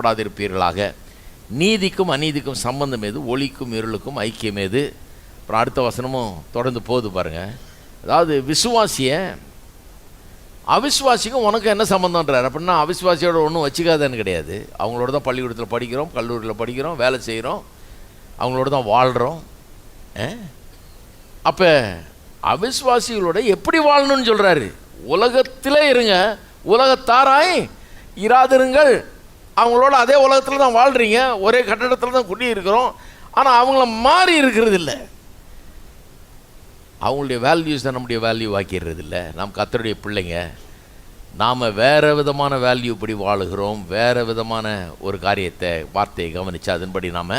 படாதிருப்பீர்களாக. நீதிக்கும் அநீதிக்கும் சம்பந்தம் ஏது? ஒளிக்கும் இருளுக்கும் ஐக்கியம் ஏது? அப்புறம் அடுத்த வசனமும் தொடர்ந்து போகுது பாருங்கள். அதாவது விசுவாசிய அவிசுவாசிக்கும் உனக்கு என்ன சம்மந்தம்ன்றார். அப்படின்னா அவிசுவாசியோட ஒன்றும் வச்சுக்காதன்னு கிடையாது. அவங்களோட தான் பள்ளிக்கூடத்தில் படிக்கிறோம், கல்லூரியில் படிக்கிறோம், வேலை செய்கிறோம், அவங்களோட தான் வாழ்கிறோம். அப்போ அவிசுவாசிகளோட எப்படி வாழணும்னு சொல்கிறாரு. உலகத்தில் இருங்க, உலகத்தாராய் இராதிருங்கள். அவங்களோட அதே உலகத்தில் தான் வாழ்கிறீங்க, ஒரே கட்டடத்தில் தான் குடி இருக்கிறோம். ஆனால் அவங்கள மாறி இருக்கிறது இல்லை. அவங்களுடைய வேல்யூஸ் தான் நம்முடைய வேல்யூ ஆக்கிடுறது இல்லை. நாம் கர்த்தருடைய பிள்ளைங்க, நாம் வேறு விதமான வேல்யூ படி வாழுகிறோம், வேறு விதமான ஒரு காரியத்தை வார்த்தையை கவனித்து அதன்படி நாம்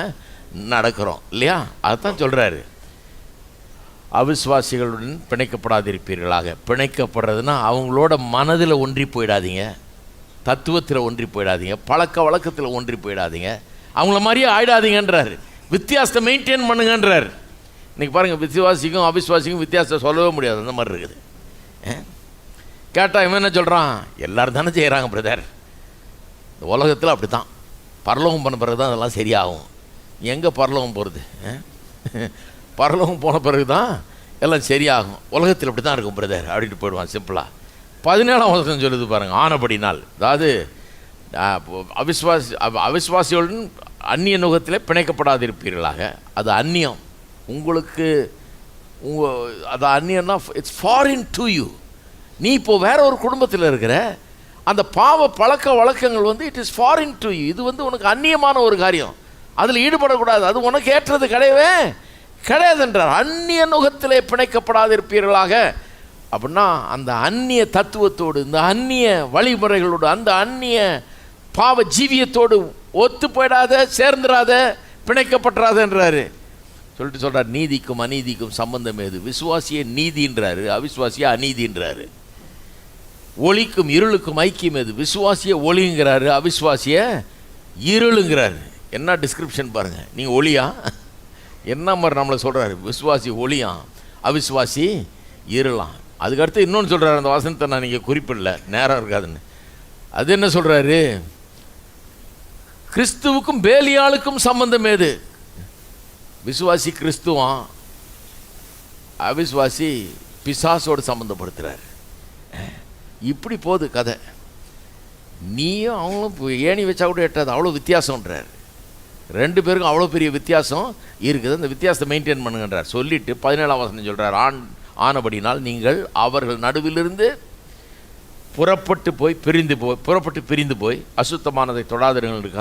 நடக்கிறோம் இல்லையா? அதுதான் சொல்கிறாரு. அவிசுவாசிகளுடன் பிணைக்கப்படாதிருப்பீர்களாக. பிணைக்கப்படுறதுன்னா அவங்களோட மனதில் ஒன்றி போயிடாதீங்க, தத்துவத்தில் ஒன்றி போயிடாதீங்க, பழக்க வழக்கத்தில் ஒன்றி போயிடாதீங்க, அவங்கள மாதிரியே ஆயிடாதீங்கன்றார். வித்தியாசத்தை மெயின்டைன் பண்ணுங்கன்றார். இன்றைக்கி பாருங்கள், விசுவாசிக்கும் அவிசுவாசிக்கும் வித்தியாசத்தை சொல்லவே முடியாது, அந்த மாதிரி இருக்குது. கேட்டால் இவன் என்ன சொல்கிறான்? எல்லோரும் தானே செய்கிறாங்க பிரதர், இந்த உலகத்தில் அப்படி தான், பரலோகம் பண்ண பிறகு தான் அதெல்லாம் சரியாகும். எங்கே பரலோகம் போகிறது? பரலோகம் போன பிறகு தான் எல்லாம் சரியாகும், உலகத்தில் அப்படி தான் இருக்கும் பிரதர் அப்படின்ட்டு போயிடுவான் சிம்பிளாக. 17ஆம் வசனம் சொல்லுது பாருங்கள், ஆனபடினால். அதாவது அவிசுவாசிகளுடன் அந்நிய நுகத்தில் பிணைக்கப்படாதிருப்பீர்களாக. அது அந்நியம் உங்களுக்கு, அது அந்நியம்னா இட்ஸ் ஃபாரின் டு யூ. நீ இப்போது வேற ஒரு குடும்பத்தில் இருக்கிற, அந்த பாவ பழக்க வழக்கங்கள் it is foreign to you. இது உனக்கு அந்நியமான ஒரு காரியம், அதில் ஈடுபடக்கூடாது, அது உனக்கு ஏற்றது கிடையவே கிடையாதுன்றார். அந்நிய நுகத்திலே பிணைக்கப்படாதிருப்பீர்களாக. அப்படின்னா அந்த அந்நிய தத்துவத்தோடு, இந்த அந்நிய வழிமுறைகளோடு, அந்த அந்நிய பாவ ஜீவியத்தோடு ஒத்து போயிடாத, சேர்ந்துடாத, பிணைக்கப்பட்டுறாதன்றாரு. சொல்கிறார், நீதிக்கும் அநீதிக்கும் சம்பந்தம் ஏது? விசுவாசிய நீதின்றாரு, அவிசுவாசிய அநீதின்றாரு. ஒளிக்கும் இருளுக்கும் ஐக்கியம் ஏது? விசுவாசிய ஒளிங்கிறாரு, அவிசுவாசிய இருளுங்கிறாரு. என்ன டிஸ்கிரிப்ஷன் பாருங்கள். நீங்கள் ஒளியா என்ன மாதிரி நம்மளை சொல்கிறாரு? விசுவாசி ஒளியாம், அவிசுவாசி இருளாம். அதுக்கடுத்து இன்னொன்று சொல்கிறாரு, அந்த வசனத்தை நான் நீங்கள் குறிப்பிடல, நேரம் இருக்காதுன்னு. அது என்ன சொல்கிறாரு? கிறிஸ்துவுக்கும் பேலியாளுக்கும் சம்பந்தம் ஏது? விசுவாசி கிறிஸ்துவான், அவிசுவாசி பிசாசோடு சம்மந்தப்படுத்துகிறார். இப்படி போகுது கதை. நீயும் அவங்களும் ஏணி வச்சா கூட எட்டாது, அவ்வளோ வித்தியாசம்ன்றார். ரெண்டு பேருக்கும் அவ்வளோ பெரிய வித்தியாசம் இருக்குது, அந்த வித்தியாசத்தை மெயின்டைன் பண்ணுங்கன்றார். சொல்லிவிட்டு 17ஆம் வசனம் சொல்கிறார், ஆனபடினால் நீங்கள் அவர்கள் நடுவிலிருந்து புறப்பட்டு பிரிந்து போய் அசுத்தமானதை தொடாதிருங்கள்